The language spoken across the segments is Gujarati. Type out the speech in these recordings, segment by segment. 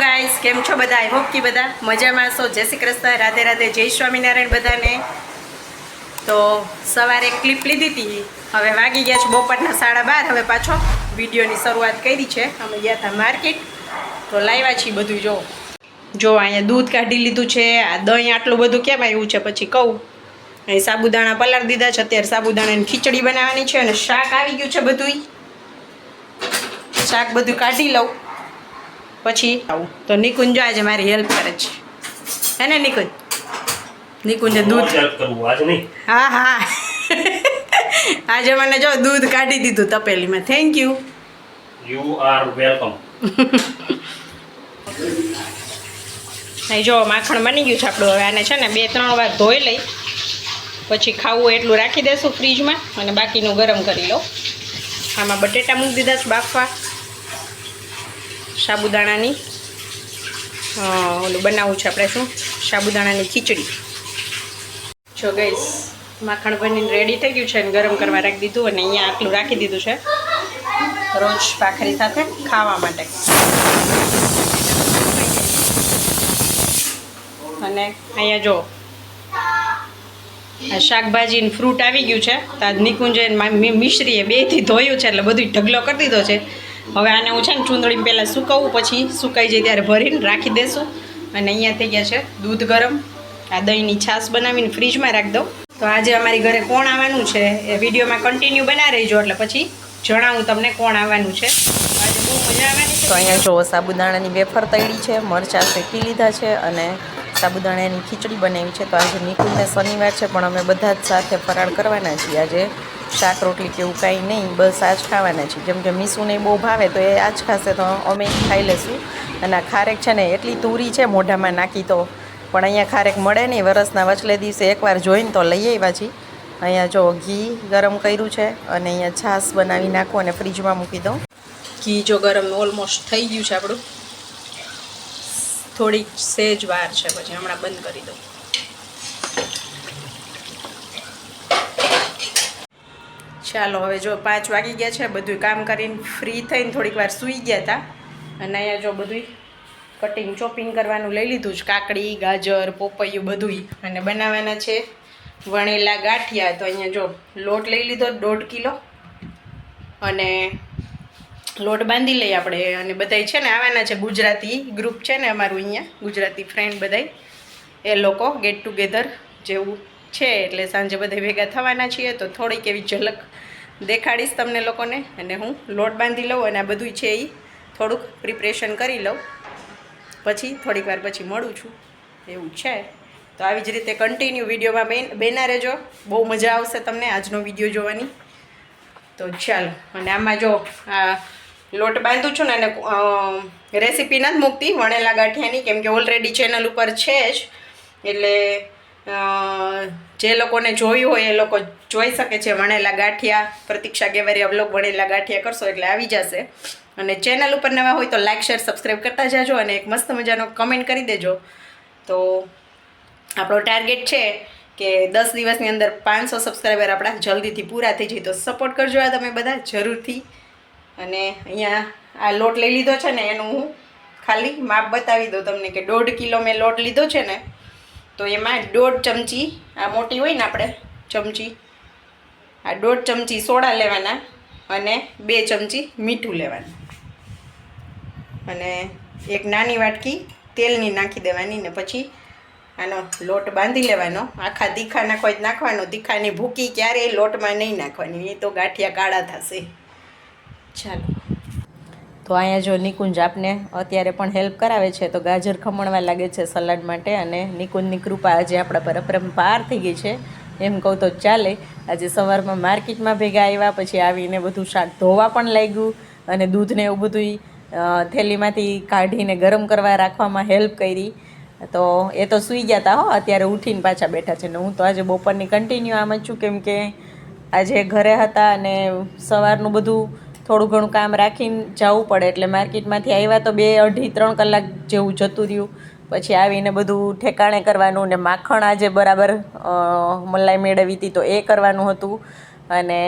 ગાઈસ, કેમ છો બધા? આઈ હોપ કે બધા મજામાં છો. જય શ્રી કૃષ્ણ, રાધે રાધે, જય સ્વામિનારાયણ બધાને. તો સવારે ક્લિપ લીધી હતી, હવે વાગી ગયા છે બપોરના 12:30. હવે પાછો વિડીયોની શરૂઆત કરી છે. અમે ગયા હતા માર્કેટ, તો લાવ્યા છીએ બધું. જો અહીંયા દૂધ કાઢી લીધું છે. આ દહીં આટલું બધું કેમ આવ્યું છે પછી કહું. અહીં સાબુદાણા પલાળી દીધા છે. અત્યારે સાબુદાણાની ખીચડી બનાવવાની છે અને શાક આવી ગયું છે બધું. શાક બધું કાઢી લઉં પછી આવું. તો નિકુંજ આજે મારી હેલ્પ કરે છે, હે ને નિકુંજ? નિકુંજે દૂધ હા હા આજે મને જો દૂધ કાઢી દીધું તપેલીમાં. Thank you. You are welcome. અહીં જો માખણ બની ગયું છે આપણું. હવે આને છે ને 2-3 વાર ધોઈ લઈ, પછી ખાવું એટલું રાખી દેશું ફ્રીજમાં અને બાકીનું ગરમ કરી લો. આમાં બટેટા મૂકી દીધા છે બાફવા. સાબુદાણાની ઓલું બનાવવું છે આપણે, શું સાબુદાણાની ખીચડી. જો ગઈસ, માખણ બનીને રેડી થઈ ગયું છે અને ગરમ કરવા રાખી દીધું. અને અહીંયા આટલું રાખી દીધું છે રોજ ભાખરી સાથે ખાવા માટે. અને અહીંયા જો આ શાકભાજી ને ફ્રૂટ આવી ગયું છે. તો આજ નિકુંજે મિશ્રીએ બેથી ધોયું છે એટલે બધું ઢગલો કરી દીધો છે. હવે આને હું છે ને ચૂંદડીમાં પહેલાં સુકવવું, પછી સુકાઈ જાય ત્યારે ભરીને રાખી દેશું. અને અહીંયા થઈ ગયા છે દૂધ ગરમ. આ દહીંની છાશ બનાવીને ફ્રીજમાં રાખી દઉં. તો આજે અમારી ઘરે કોણ આવવાનું છે એ વિડીયોમાં કન્ટિન્યુ બના રહીજો, એટલે પછી જણાવું તમને કોણ આવવાનું છે. આજે બહુ મજા આવવાની છે. તો અહીંયા જો સાબુદાણાની વેફર તળી છે, મરચાં શેકી લીધા છે અને સાબુદાણાની ખીચડી બનાવી છે. તો આજે નિકુંજને શનિવાર છે, પણ અમે બધા જ સાથે ફરાળ કરવાના છીએ. આજે શાક રોટલી કે એવું કાંઈ નહીં, બસ આ જ ખાવાના છીએ. જેમ કે મીસુને બહુ ભાવે તો એ આ જ ખાશે, તો અમે ખાઈ લઈશું. અને આ ખારેક છે ને એટલી તુરી છે મોઢામાં નાખી તો, પણ અહીંયા ખારેક મળે નહીં. વરસના વચલે દિવસે એકવાર જોઈને તો લઈ આવ્યા છીએ. અહીંયા જો ઘી ગરમ કર્યું છે અને અહીંયા છાશ બનાવી નાખું અને ફ્રીજમાં મૂકી દઉં. ઘી જો ગરમ ઓલમોસ્ટ થઈ ગયું છે આપણું. થોડીક સેજ વાર છે, પછી હમણાં બંધ કરી દઉં. ચાલો હવે જો 5 વાગી ગયા છે. બધું કામ કરીને ફ્રી થઈને થોડીક વાર સૂઈ ગયા હતા. અને અહીંયા જો બધું કટિંગ ચોપિંગ કરવાનું લઈ લીધું છે. કાકડી, ગાજર, પોપૈયું બધું. અને બનાવવાના છે વણેલા ગાંઠિયા. તો અહીંયા જો લોટ લઈ લીધો 1.5 કિલો. અને લોટ બાંધી લઈએ આપણે. અને બધાય છે ને આવવાના છે, ગુજરાતી ગ્રુપ છે ને અમારું અહીંયા, ગુજરાતી ફ્રેન્ડ બધાય, એ લોકો ગેટ ટુગેધર જેવું છે. એટલે સાંજે બધા ભેગા થવાના છીએ. તો થોડીક એવી ઝલક દેખાડીશ તમને લોકોને. અને હું લોટ બાંધી લઉં અને આ બધું છે એ થોડુંક પ્રિપરેશન કરી લઉં, પછી થોડીક વાર પછી મળું છું. એવું છે. તો આવી જ રીતે કન્ટિન્યુ વિડીયોમાં બેના રહેજો. બહુ મજા આવશે તમને આજનો વિડીયો જોવાની. તો ચાલો. અને આમાં જો આ લોટ બાંધું છું ને, અને રેસીપી નથી મૂકતી વણેલા ગાંઠિયાની, કેમ કે ઓલરેડી ચેનલ ઉપર છે જ. એટલે જે લોકોને જોયું હોય એ લોકો જોઈ શકે છે. વણેલા ગાંઠિયા, પ્રતીક્ષા ગેવરિયા બ્લોગ વણેલા ગાંઠિયા કરશો એટલે આવી જશે. અને ચેનલ ઉપર નવા હોય તો લાઇક, શેર, સબસ્ક્રાઈબ કરતા જાજો. અને એક મસ્ત મજાનો કમેન્ટ કરી દેજો. તો આપણો ટાર્ગેટ છે કે 10 દિવસની અંદર 500 સબસ્ક્રાઈબર આપણા જલ્દીથી પૂરા થઈ જાય. તો સપોર્ટ કરજો આ તમે બધા જરૂરથી. અને અહીંયા આ લોટ લઈ લીધો છે ને, એનું હું ખાલી માપ બતાવી દઉં તમને કે 1.5 કિલો મેં લોટ લીધો છે ને, તો એમાં 1.5 ચમચી, આ મોટી હોય ને આપણે ચમચી, આ 1.5 ચમચી સોડા લેવાના અને 2 ચમચી મીઠું લેવાનું. અને એક નાની વાટકી તેલની નાખી દેવાની. ને પછી આનો લોટ બાંધી લેવાનો. આખા તીખા નાખવા જ નાખવાનો. તીખાની ભૂકી ક્યારેય લોટમાં નહીં નાખવાની, એ તો ગાંઠિયા કાળા થશે. ચાલો. તો અહીંયા જો નિકુંજ આપને અત્યારે પણ હેલ્પ કરાવે છે. તો ગાજર ખમણવા લાગે છે સલાડ માટે. અને નિકુંજની કૃપા આજે આપણા પર અપરંપાર થઈ ગઈ છે એમ કહું તો ચાલે. આજે સવારમાં માર્કેટમાં ભેગા આવ્યા, પછી આવીને બધું શાક ધોવા પણ લાગ્યું અને દૂધને એવું બધું થેલીમાંથી કાઢીને ગરમ કરવા રાખવામાં હેલ્પ કરી. તો એ તો સૂઈ ગયા હતા હો, અત્યારે ઉઠીને પાછા બેઠા છે. ને હું તો આજે બપોરની કન્ટિન્યુ આમ જ છું, કેમ કે આજે ઘરે હતા અને સવારનું બધું થોડું ઘણું કામ રાખીને જવું પડે. એટલે માર્કેટમાંથી આવ્યા તો 2-2.5-3 કલાક જેવું જતું રહ્યું. પછી આવીને બધું ઠેકાણે કરવાનું. ને માખણ આજે બરાબર મલાઈ મેળવી હતી તો એ કરવાનું હતું. અને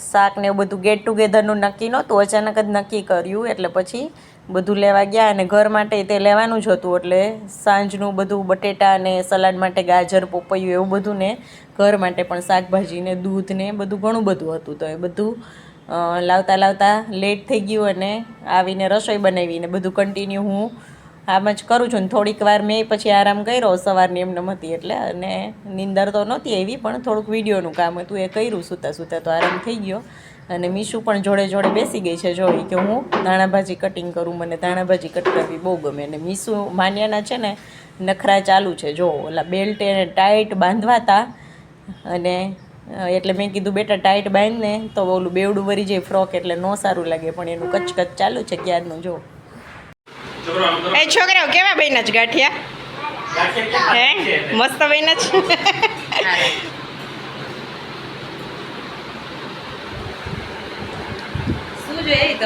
શાક ને એવું બધું ગેટ ટુગેધરનું નક્કી નહોતું, અચાનક જ નક્કી કર્યું. એટલે પછી બધું લેવા ગયા અને ઘર માટે તે લેવાનું જ હતું એટલે સાંજનું બધું બટેટા ને સલાડ માટે ગાજર પોપૈયું એવું બધું ને ઘર માટે પણ શાકભાજી ને દૂધ ને બધું ઘણું બધું હતું તો એ બધું લાવતા લાવતા લેટ થઈ ગયું અને આવીને રસોઈ બનાવીને બધું કન્ટિન્યુ હું આમ જ કરું છું ને થોડીક વાર મેં પછી આરામ કર્યો સવારની એમનેમ હતી એટલે અને નીંદર તો નહોતી આવી પણ થોડુંક વિડીયોનું કામ હતું એ કર્યું સૂતા સૂતા તો આરામ થઈ ગયો અને મીશુ પણ જોડે જોડે બેસી ગઈ છે જોઈ કે હું ધાણાભાજી કટિંગ કરું મને ધાણાભાજી કટ કરવી બહુ ગમે અને મીશુ માન્યાના છે ને નખરા ચાલુ છે જો ઓલા બેલ્ટ એને ટાઈટ બાંધવાતા અને એટલે મેં કીધું બેટા ટાઈટ બાંધને તો ઓલું બેવડું વરી જાય ફ્રોક એટલે ન સારું લાગે પણ એનું કચકચ ચાલુ છે ક્યારનું જો એ છોકરાઓ કેવા બન્યા જ ગાંઠિયા હે મસ્ત બન્યા જ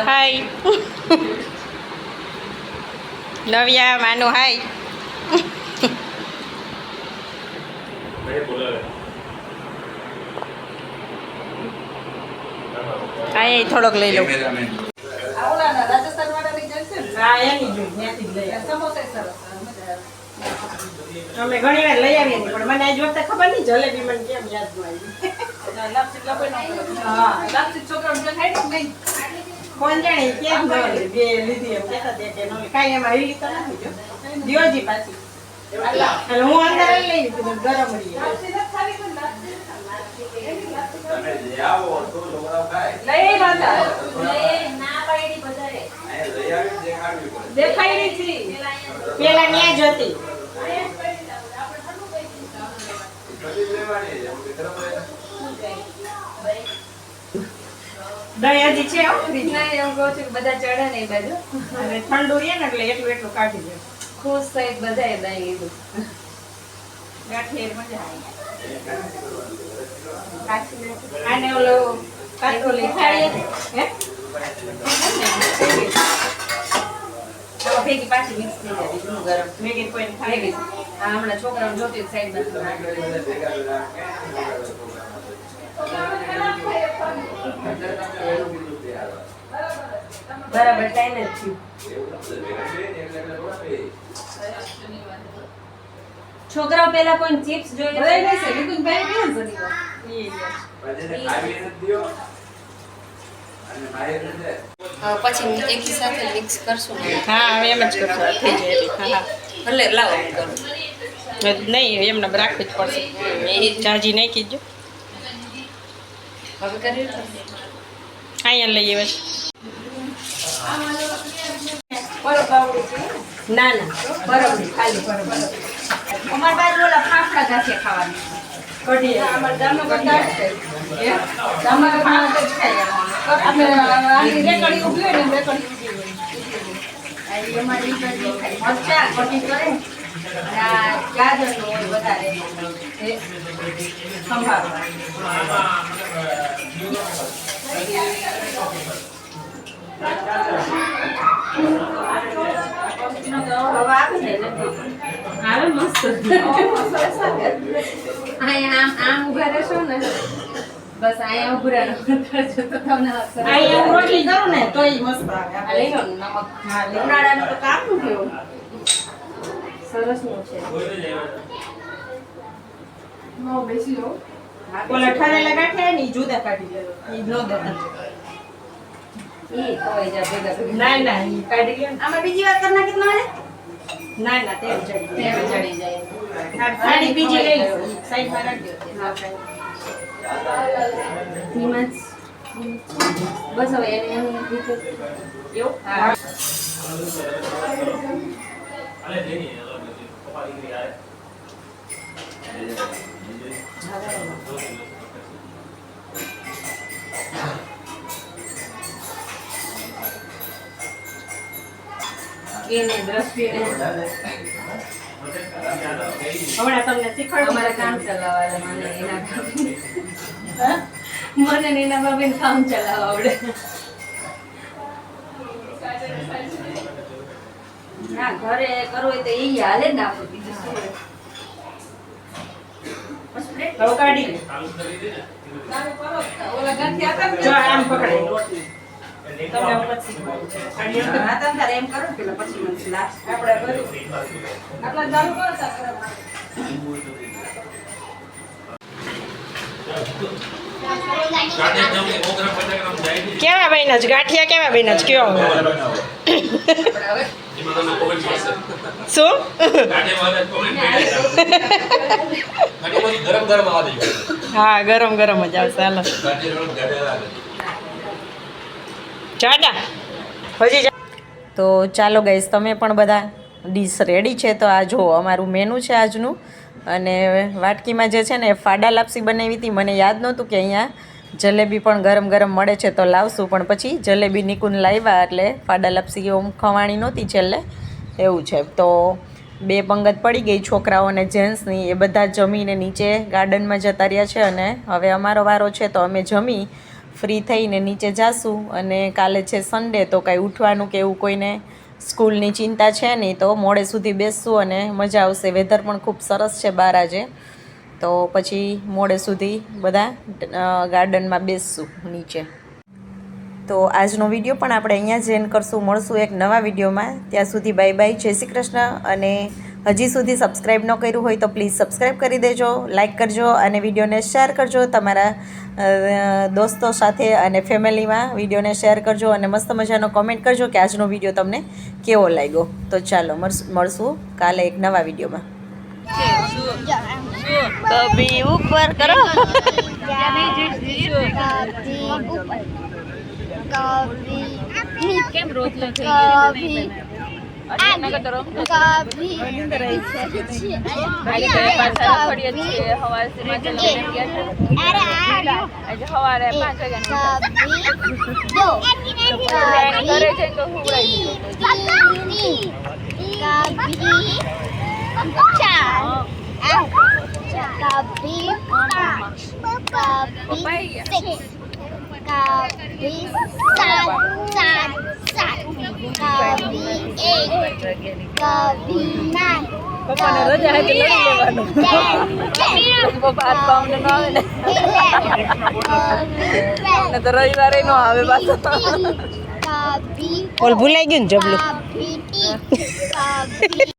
હાય નવ્યા માનું હાય હા થોડોક લઈ લઉં અમે ઘણી વાર લઈ આવીએ પણ મને આજ વખતે ખબર નહીં જલેબી મને કેમ યાદ ન કોણ જાણે કેમ બે લીધી એમ કહેતા હતા કે કાંઈ એમાં આવી તો નથી જો દિયોજી પાછી એટલે હું અંદર લઈ લીધી ગરમ રહી પેલા ન્યા જ હતી દહીં હજી છે બધા ચડે ને એ બાજુ અને ઠંડુ રહે ને એટલે એટલું એટલું કાઢી દે ખુશ થઈ બધા દહીં લીધું ગાંઠિયા મજા આવી આને ઓલો કાઠોલી ખાઈએ હે ભેગી પાછી મિક્સ થઈ જાય બીજું ગરમ મેગી કોઈ ખાઈ હા હમણાં છોકરાઓ જોતી સાઈડમાં બરાબર ટાઈમ જ થયું છોકરાઓ પેલા કોઈ ચિપ્સ જોઈ લેશે વિકુનભાઈ કેમ પછી એકી સાથે મિક્સ કરશું હા હવે એમ જ કરશું થઈ જાય હા એટલે લાવો કરું નહીં એમને રાખવી જ પડશે ચાજી નાખી દો હવે કરી અહીંયા લઈએ બસ ના ના બરાબર ખાલી બરાબર અમાર બાજુ ઓલા ફાફડા ગાંઠિયા ખાવાની કઢી અમાર ગામમાં બધા ગામમાં ફાફડા જ ખાઈ આપણે આની રેકડી ઊભી હોય ને રેકડી ઊભી હોય આ અમારી બાજુ ખાઈ મરચા કઢી કરે આ ગાજરનો હોય વધારે એ સંભાળો આવે મસ્ત આમ ઉભા રહેશો ને બસ અહીંયા ઉભું રહેવાનું કરજો તો તમને અહીંયા રોટલી કરું ને તોય મસ્ત આવે લઈ લો નમક ઉનાળાનું તો કામનું કેવું સરસનું છે બેસી લો ઓલા ઠરેલા ગાંઠિયા ને ઈ જુદા કાઢી લેજો ઈ નો દેતા ઈ ખવાઈ જાય ભેગા ભેગા ના ના ઈ કાઢી લે આમાં બીજી વાર કરના કેટલા હે ના ના તેલ ચડી તેલ ચડી જાય આ થાળી બીજી લઈ લો સાઈડ માં રાખજો હા નિમજ બસ હવે એને એનું રીતે એવું હા એને દ્રષ્ટિને હમણાં તમને શીખવાડું અમારે કામ ચલાવવા મને એના મને ને એના બાબેન કામ ચલાવવા આવડે ના ઘરે કરવું હોય તો ઈ હાલે ને આપણે બીજું શું હોય હવે કાઢી લે ઓલા ગાંઠિયા હતા ને જો આમ પકડાય રોટલી તમને હું પછી શીખવાડું. હા તમે તારે એમ કરો ને પેલા પછી મને લાસ્ટ આપણે કરીશું. આટલા ચાલુ કરો તારે કેવા બન્યા છે ગાંઠિયા? કેવા બન્યા છે? કયો શું? હા, ગરમ ગરમ જ આવશે. હાલો ચાડા હજી તો ચાલો ગાઈસ, તમે પણ બધા ડીશ રેડી છે તો આ જુઓ અમારું મેનુ છે આજનું. અને વાટકીમાં જે છે ને ફાડા લાપસી બનાવી હતી. મને યાદ નહોતું કે અહીંયા જલેબી પણ ગરમ ગરમ મળે છે તો લાવશું, પણ પછી જલેબી નિકુન લાવ્યા એટલે ફાડા લાપસી એમ ખવાણી નહોતી છેલ્લે, એવું છે. તો 2 પંગત પડી ગઈ છોકરાઓને જેન્ટ્સની, એ બધા જમીને નીચે ગાર્ડનમાં જતા રહ્યા છે. અને હવે અમારો વારો છે તો અમે જમી ફ્રી થઈને નીચે જાશું. અને કાલે છે સન્ડે તો કાંઈ ઉઠવાનું કે એવું કોઈને સ્કૂલની ચિંતા છે નહીં, તો મોડે સુધી બેસશું અને મજા આવશે. વેધર પણ ખૂબ સરસ છે બહાર આજે, તો પછી મોડે સુધી બધા ગાર્ડનમાં બેસશું નીચે. તો આજનો વિડીયો પણ આપણે અહીંયા જ એન્ડ કરશું. મળશું એક નવા વિડીયોમાં. ત્યાં સુધી બાય બાય, જય શ્રી કૃષ્ણ. અને હજી સુધી સબસ્ક્રાઈબ ન કર્યું હોય તો પ્લીઝ સબસ્ક્રાઈબ કરી દેજો, લાઇક કરજો અને વિડીયોને શેર કરજો તમારા દોસ્તો સાથે અને ફેમિલીમાં. વિડીયોને શેર કરજો અને મસ્ત મજાનો કોમેન્ટ કરજો કે આજનો વિડીયો તમને કેવો લાગ્યો. તો ચાલો મળશું કાલે એક નવા વિડીયોમાં. કભી ઉપર કરો, કેમ રોટલો થઈ પપ્પાને રજા હતી લઈ લેવાનું. પપ્પા હાથ પામને ન આવે ને તો રવિવારે ન આવે પાછો. ઓલ ભૂલાઈ ગયું ને જબલું.